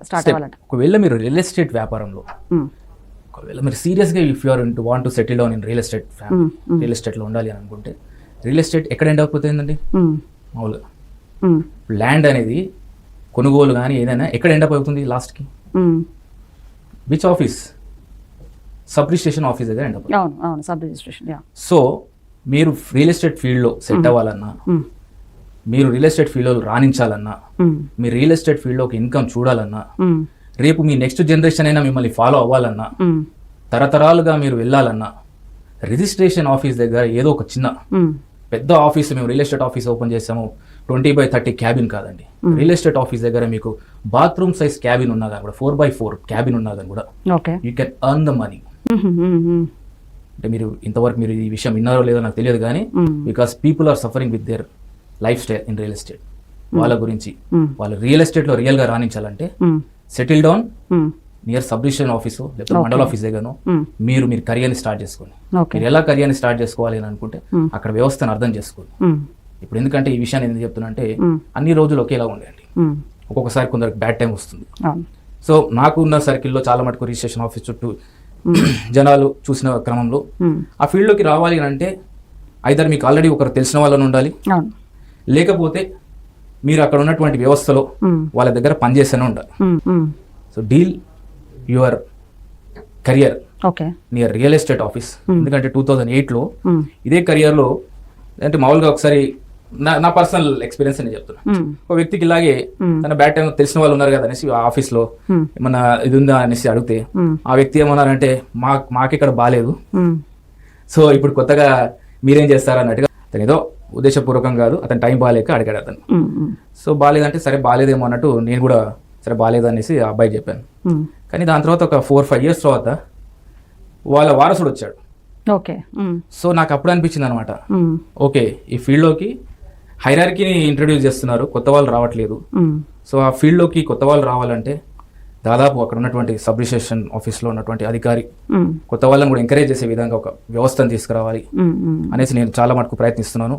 Start అవ్వాలంటే. ఒకవేళ మీరు రియల్ ఎస్టేట్ వ్యాపారంలో ఒకవేళ మీరు సీరియస్గా if you're into want to settle down in real ఎస్టేట్లో ఉండాలి అని అనుకుంటే రియల్ ఎస్టేట్ ఎక్కడ ఎండ్ అయిపోతుందండి? మామూలుగా ల్యాండ్ అనేది కొనుగోలు కానీ ఏదైనా ఎక్కడ ఎండ్ అప్ అవుతుంది లాస్ట్కి? Which office? Sub registration office దగ్గర ఎండ్ అప్. అవును, సబ్ రిజిస్ట్రేషన్. సో మీరు రియల్ ఎస్టేట్ ఫీల్డ్లో సెట్ అవ్వాలన్నా, మీరు రియల్ ఎస్టేట్ ఫీల్డ్లో రాణించాలన్నా, మీరు రియల్ ఎస్టేట్ ఫీల్డ్లో ఒక ఇన్కమ్ చూడాలన్నా, రేపు మీ నెక్స్ట్ జనరేషన్ అయినా మిమ్మల్ని ఫాలో అవ్వాలన్నా, తరతరాలుగా మీరు వెళ్ళాలన్నా, రిజిస్ట్రేషన్ ఆఫీస్ దగ్గర ఏదో ఒక చిన్న పెద్ద ఆఫీస్, మేము రియల్ ఎస్టేట్ ఆఫీస్ ఓపెన్ చేసాము 20x30 క్యాబిన్ కాదండి. రియల్ ఎస్టేట్ ఆఫీస్ దగ్గర మీకు బాత్రూమ్ సైజ్ క్యాబిన్ ఉన్నా కానీ కూడా 4x4 క్యాబిన్ ఉన్నా కానీ కూడా you can earn the money. అంటే మీరు ఇంతవరకు మీరు ఈ విషయం విన్నారో లేదో నాకు తెలియదు కానీ because people are suffering with their life style in real estate. వాళ్ళ గురించి వాళ్ళు రియల్ ఎస్టేట్లో రియల్గా రాణించాలంటే settle down near sub registration office లేకపోతే మండల ఆఫీస్ దగ్గరను మీరు కెరియర్ని స్టార్ట్ చేసుకోండి. మీరు ఎలా కెరియర్ని స్టార్ట్ చేసుకోవాలి అని అనుకుంటే అక్కడ వ్యవస్థను అర్థం చేసుకోండి. ఇప్పుడు ఎందుకంటే ఈ విషయాన్ని ఎందుకు చెప్తున్నా అంటే అన్ని రోజులు ఒకేలా ఉండేయండి. ఒక్కొక్కసారి కొందరికి బ్యాడ్ టైం వస్తుంది. సో నాకు ఉన్న సర్కిల్లో చాలా మటుకు రిజిస్ట్రేషన్ ఆఫీస్ చుట్టూ జనాలు చూసిన క్రమంలో ఆ ఫీల్డ్లోకి రావాలి అని అంటే ఐదర్ మీకు ఆల్రెడీ ఒకరు తెలిసిన వాళ్ళని ఉండాలి, లేకపోతే మీరు అక్కడ ఉన్నటువంటి వ్యవస్థలో వాళ్ళ దగ్గర పనిచేస్తూనే ఉండాలి. So deal your career near real estate office. ఎందుకంటే 2008లో ఇదే కెరియర్లో అంటే మామూలుగా ఒకసారి నా పర్సనల్ ఎక్స్పీరియన్స్ అని చెప్తున్నా. ఒక వ్యక్తికి ఇలాగే తన బ్యాడ్ టైం తెలిసిన వాళ్ళు ఉన్నారు కదా అనేసి ఆఫీస్ లో ఏమన్నా ఇది ఉందా అనేసి అడిగితే ఆ వ్యక్తి ఏమన్నారంటే మాకిక్కడ బాగాలేదు, సో ఇప్పుడు కొత్తగా మీరేం చేస్తారు అన్నట్టుగా అతను ఏదో ఉద్దేశపూర్వకం కాదు, అతను టైం బాగాలేక అడిగాడు అతను. సో బాగాలేదంటే సరే బాగాలేదేమో అన్నట్టు నేను కూడా సరే బాగాలేదు అనేసి ఆ అబ్బాయి చెప్పాను. కానీ దాని తర్వాత ఒక 4-5 years తర్వాత వాళ్ళ వారసుడు వచ్చాడు. సో నాకు అప్పుడు అనిపించింది అనమాట, ఓకే ఈ ఫీల్డ్లోకి హైరార్కీని ఇంట్రడ్యూస్ చేస్తున్నారు, కొత్త వాళ్ళు రావట్లేదు. సో ఆ ఫీల్డ్లోకి కొత్త వాళ్ళు రావాలంటే దాదాపు అక్కడ ఉన్నటువంటి సబ్ రిజిస్ట్రేషన్ ఆఫీస్లో ఉన్నటువంటి అధికారి కొత్త వాళ్ళని కూడా ఎంకరేజ్ చేసే విధంగా ఒక వ్యవస్థను తీసుకురావాలి అనేసి నేను చాలా మటుకు ప్రయత్నిస్తున్నాను.